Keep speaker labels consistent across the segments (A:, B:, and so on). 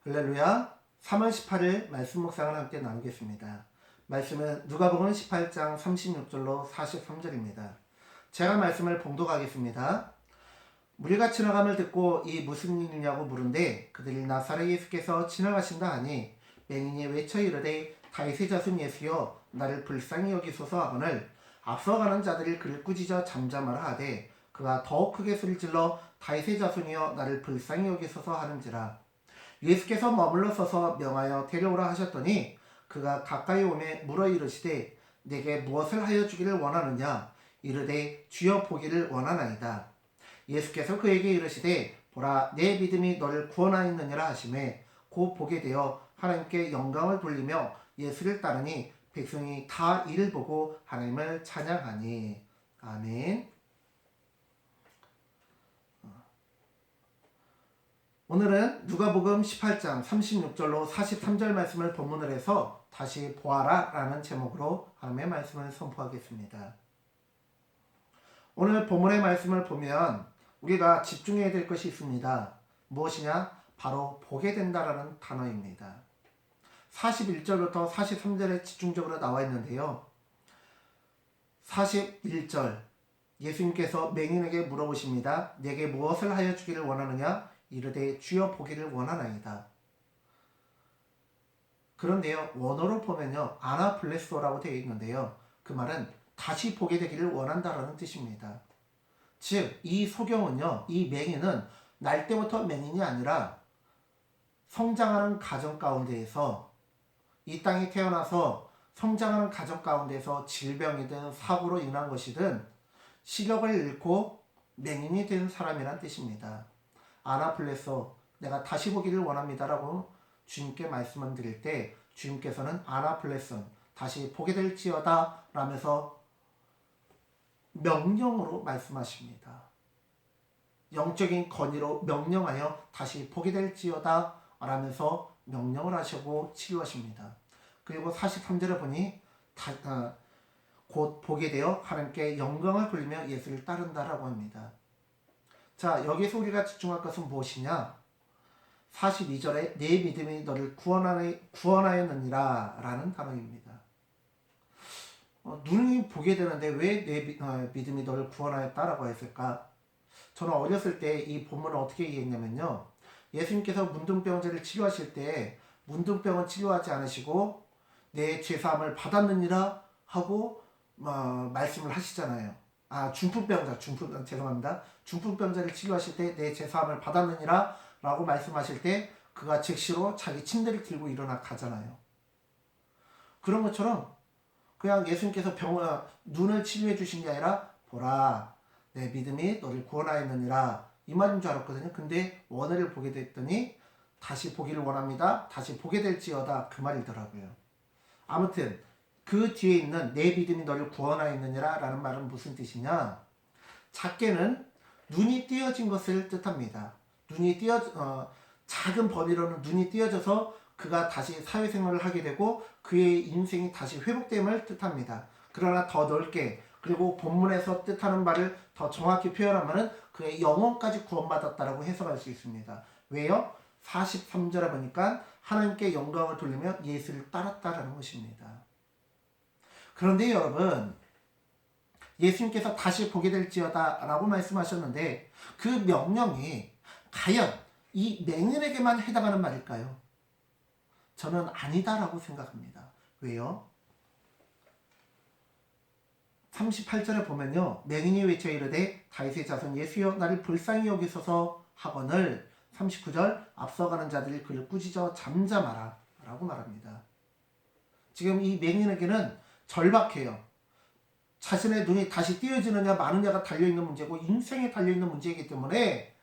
A: 할렐루야. 3월 18일 말씀 묵상을 함께 나누겠습니다. 말씀은 누가복음 18장 36절로 43절입니다. 제가 말씀을 봉독하겠습니다. 무리가 지나감을 듣고 이 무슨 일이냐고 물은데 그들이 나사렛 예수께서 지나가신다 하니 맹인이 외쳐 이르되 다윗의 자손 예수여 나를 불쌍히 여기소서 하거늘 앞서가는 자들이 그를 꾸짖어 잠잠하라 하되 그가 더욱 크게 소리질러 다윗의 자손이여 나를 불쌍히 여기소서 하는지라. 예수께서 머물러 서서 명하여 데려오라 하셨더니 그가 가까이 오매 물어 이르시되 내게 무엇을 하여 주기를 원하느냐. 이르되 주여 보기를 원하나이다. 예수께서 그에게 이르시되 보라 내 믿음이 너를 구원하였느니라 하시매 곧 보게 되어 하나님께 영광을 돌리며 예수를 따르니 백성이 다 이를 보고 하나님을 찬양하니. 아멘. 오늘은 누가복음 18장 36절로 43절 말씀을 본문을 해서 다시 보아라 라는 제목으로 하나님의 말씀을 선포하겠습니다. 오늘 본문의 말씀을 보면 우리가 집중해야 될 것이 있습니다. 무엇이냐? 바로 보게 된다라는 단어입니다. 41절부터 43절에 집중적으로 나와 있는데요. 41절 예수님께서 맹인에게 물어보십니다. 내게 무엇을 하여 주기를 원하느냐? 이르되 주여 보기를 원하나이다. 그런데요, 원어로 보면요 아나플레소라고 되어 있는데요, 그 말은 다시 보게 되기를 원한다라는 뜻입니다. 즉 이 소경은요, 이 맹인은 날 때부터 맹인이 아니라 성장하는 가정 가운데에서, 이 땅에 태어나서 성장하는 가정 가운데서 질병이든 사고로 인한 것이든 시력을 잃고 맹인이 된 사람이란 뜻입니다. 아나플레소, 내가 다시 보기를 원합니다라고 주님께 말씀을 드릴 때 주님께서는 아나플레손, 다시 보게 될지어다 라면서 명령으로 말씀하십니다. 영적인 건의로 명령하여 다시 보게 될지어다 라면서 명령을 하시고 치유하십니다. 그리고 43절에 보니 곧 보게 되어 하나님께 영광을 돌리며 예수를 따른다라고 합니다. 자, 여기서 우리가 집중할 것은 무엇이냐? 42절에 내 믿음이 너를 구원하였느니라 라는 단어입니다. 눈이 보게 되는데 왜 내 믿음이 너를 구원하였다라고 했을까? 저는 어렸을 때 이 본문을 어떻게 이해했냐면요, 예수님께서 문둥병자를 치료하실 때 문둥병은 치료하지 않으시고 내 죄사함을 받았느니라 하고 말씀을 하시잖아요. 중풍병자를 치료하실 때 내 죄사함을 받았느니라 라고 말씀하실 때 그가 즉시로 자기 침대를 들고 일어나 가잖아요. 그런 것처럼 그냥 예수님께서 눈을 치료해 주신 게 아니라 보라 내 믿음이 너를 구원하였느니라 이 말인 줄 알았거든요. 근데 원어를 보게 됐더니 다시 보기를 원합니다, 다시 보게 될지어다 그 말이더라고요. 아무튼 그 뒤에 있는 내 믿음이 너를 구원하였느니라 라는 말은 무슨 뜻이냐? 작게는 눈이 띄어진 것을 뜻합니다. 작은 범위로는 눈이 띄어져서 그가 다시 사회생활을 하게 되고 그의 인생이 다시 회복됨을 뜻합니다. 그러나 더 넓게, 그리고 본문에서 뜻하는 말을 더 정확히 표현하면 그의 영혼까지 구원받았다라고 해석할 수 있습니다. 왜요? 43절에 보니까 하나님께 영광을 돌리며 예수를 따랐다라는 것입니다. 그런데 여러분, 예수님께서 다시 보게 될지어다 라고 말씀하셨는데 그 명령이 과연 이 맹인에게만 해당하는 말일까요? 저는 아니다라고 생각합니다. 왜요? 38절에 보면요, 맹인이 외쳐 이르되 다윗의 자손 예수여 나를 불쌍히 여기소서 하거늘 39절 앞서가는 자들이 그를 꾸짖어 잠잠하라 라고 말합니다. 지금 이 맹인에게는 절박해요. 자신의 눈이 다시 띄어지느냐 마느냐가 달려있는 문제고 인생에 달려있는 문제이기 때문에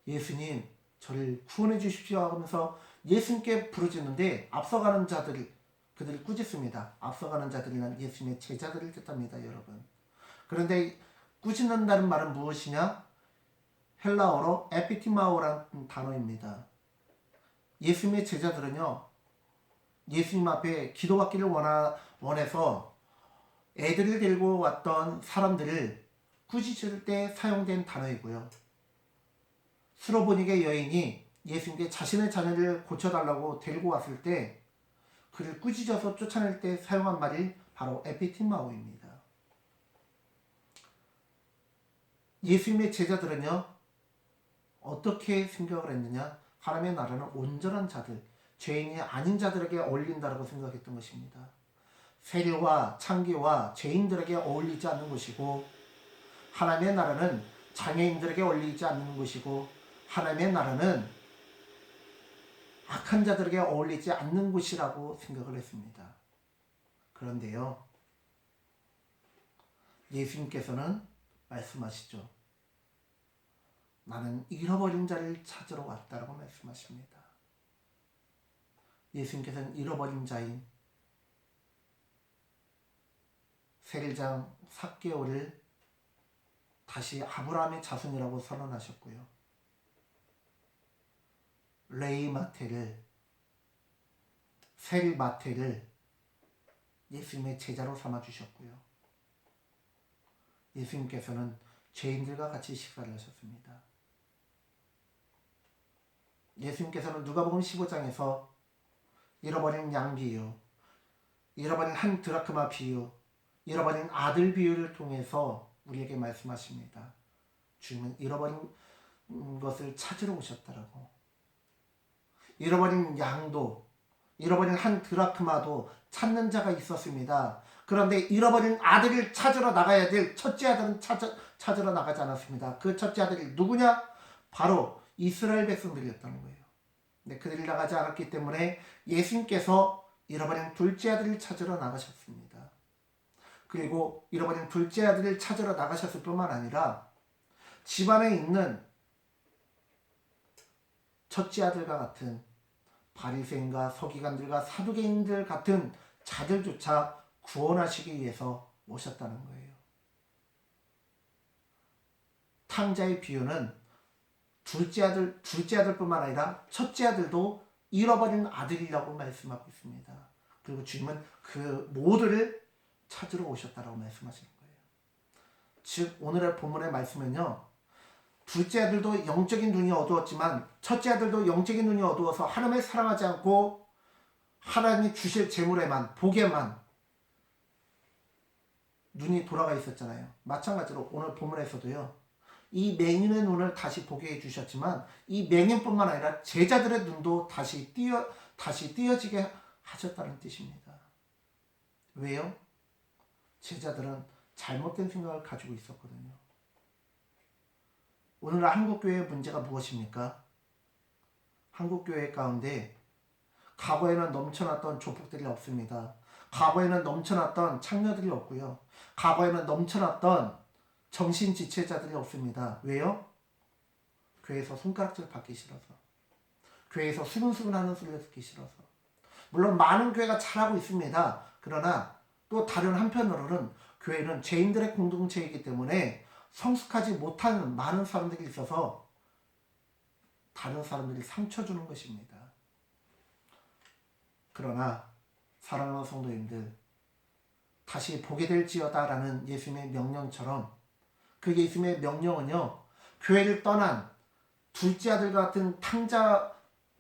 A: 예수님 저를 구원해 주십시오 하면서 예수님께 부르짖는데 앞서가는 자들이 그들이 꾸짖습니다. 앞서가는 자들이란 예수님의 제자들을 뜻합니다, 여러분. 그런데 꾸짖는다는 말은 무엇이냐? 헬라어로 에피티마오라는 단어입니다. 예수님의 제자들은요, 예수님 앞에 기도받기를 원해서 애들을 데리고 왔던 사람들을 꾸짖을 때 사용된 단어이고요. 수로보니게 여인이 예수님께 자신의 자녀를 고쳐달라고 데리고 왔을 때 그를 꾸짖어서 쫓아낼 때 사용한 말이 바로 에피티마오입니다. 예수님의 제자들은요, 어떻게 생각을 했느냐? 하나님의 나라는 온전한 자들, 죄인이 아닌 자들에게 어울린다고 생각했던 것입니다. 세리와 창기와 죄인들에게 어울리지 않는 것이고, 하나님의 나라는 장애인들에게 어울리지 않는 것이고, 하나님의 나라는 악한 자들에게 어울리지 않는 곳이라고 생각을 했습니다. 그런데요, 예수님께서는 말씀하시죠. 나는 잃어버린 자를 찾으러 왔다라고 말씀하십니다. 예수님께서는 잃어버린 자인 세리장 삭개오를 다시 아브라함의 자손이라고 선언하셨고요. 레이 마태를, 세리 마태를 예수님의 제자로 삼아주셨고요. 예수님께서는 죄인들과 같이 식사를 하셨습니다. 예수님께서는 누가복음 15장에서 잃어버린 양 비유, 잃어버린 한 드라크마 비유, 잃어버린 아들 비유를 통해서 우리에게 말씀하십니다. 주님은 잃어버린 것을 찾으러 오셨다라고. 잃어버린 양도, 잃어버린 한 드라크마도 찾는 자가 있었습니다. 그런데 잃어버린 아들을 찾으러 나가야 될 첫째 아들은 찾으러 나가지 않았습니다. 그 첫째 아들이 누구냐? 바로 이스라엘 백성들이었다는 거예요. 근데 그들이 나가지 않았기 때문에 예수님께서 잃어버린 둘째 아들을 찾으러 나가셨습니다. 그리고 잃어버린 둘째 아들을 찾으러 나가셨을 뿐만 아니라 집안에 있는 첫째 아들과 같은 바리새인과 서기관들과 사두개인들 같은 자들조차 구원하시기 위해서 오셨다는 거예요. 탕자의 비유는 둘째 아들뿐만 아니라 첫째 아들도 잃어버린 아들이라고 말씀하고 있습니다. 그리고 주님은 그 모두를 찾으러 오셨다라고 말씀하시는 거예요. 즉 오늘의 본문의 말씀은요, 둘째 아들도 영적인 눈이 어두웠지만 첫째 아들도 영적인 눈이 어두워서 하나님을 사랑하지 않고 하나님이 주실 재물에만, 복에만 눈이 돌아가 있었잖아요. 마찬가지로 오늘 본문에서도요, 이 맹인의 눈을 다시 보게 해주셨지만 이 맹인뿐만 아니라 제자들의 눈도 다시 띄어지게 하셨다는 뜻입니다. 왜요? 제자들은 잘못된 생각을 가지고 있었거든요. 오늘 한국교회의 문제가 무엇입니까? 한국교회 가운데 과거에는 넘쳐났던 조폭들이 없습니다. 과거에는 넘쳐났던 창녀들이 없고요. 과거에는 넘쳐났던 정신지체자들이 없습니다. 왜요? 교회에서 손가락질 받기 싫어서, 교회에서 수근수근하는 소리를 듣기 싫어서. 물론 많은 교회가 잘하고 있습니다. 그러나 또 다른 한편으로는 교회는 죄인들의 공동체이기 때문에 성숙하지 못하는 많은 사람들이 있어서 다른 사람들이 상처 주는 것입니다. 그러나 사랑하는 성도님들, 다시 보게 될지어다라는 예수님의 명령처럼 그 예수님의 명령은요, 교회를 떠난 둘째 아들 같은 탕자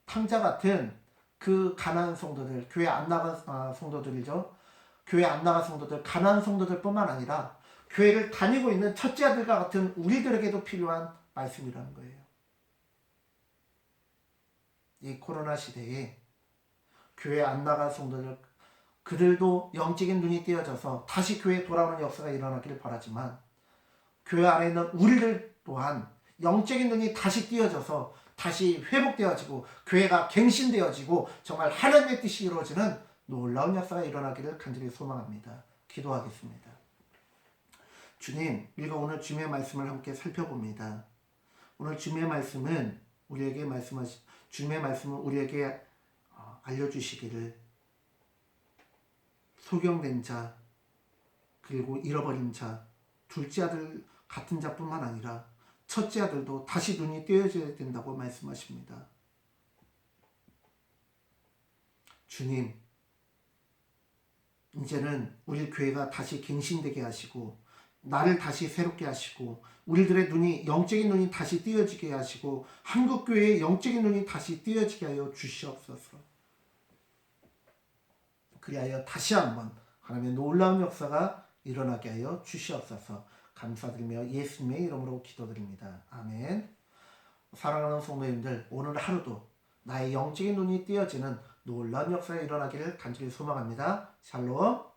A: 같은 그 가난한 성도들, 교회 안 나간 성도들이죠. 교회 안 나간 성도들, 가난한 성도들 뿐만 아니라 교회를 다니고 있는 첫째 아들과 같은 우리들에게도 필요한 말씀이라는 거예요. 이 코로나 시대에 교회 안 나간 성도들, 그들도 영적인 눈이 띄어져서 다시 교회에 돌아오는 역사가 일어나기를 바라지만 교회 안에 있는 우리들 또한 영적인 눈이 다시 띄어져서 다시 회복되어지고 교회가 갱신되어지고 정말 하나님의 뜻이 이루어지는 놀라운 역사가 일어나기를 간절히 소망합니다. 기도하겠습니다. 주님, 우리가 오늘 주님의 말씀을 함께 살펴봅니다. 오늘 주님의 말씀은 주님의 말씀을 우리에게 알려주시기를 소경된 자, 그리고 잃어버린 자, 둘째 아들 같은 자뿐만 아니라 첫째 아들도 다시 눈이 띄어져야 된다고 말씀하십니다. 주님, 이제는 우리 교회가 다시 갱신되게 하시고 나를 다시 새롭게 하시고 우리들의 눈이 영적인 눈이 다시 띄어지게 하시고 한국교회의 영적인 눈이 다시 띄어지게 하여 주시옵소서. 그리하여 다시 한번 하나님의 놀라운 역사가 일어나게 하여 주시옵소서. 감사드리며 예수님의 이름으로 기도드립니다. 아멘. 사랑하는 성도님들, 오늘 하루도 나의 영적인 눈이 띄어지는 놀라운 역사가 일어나기를 간절히 소망합니다. 샬롬.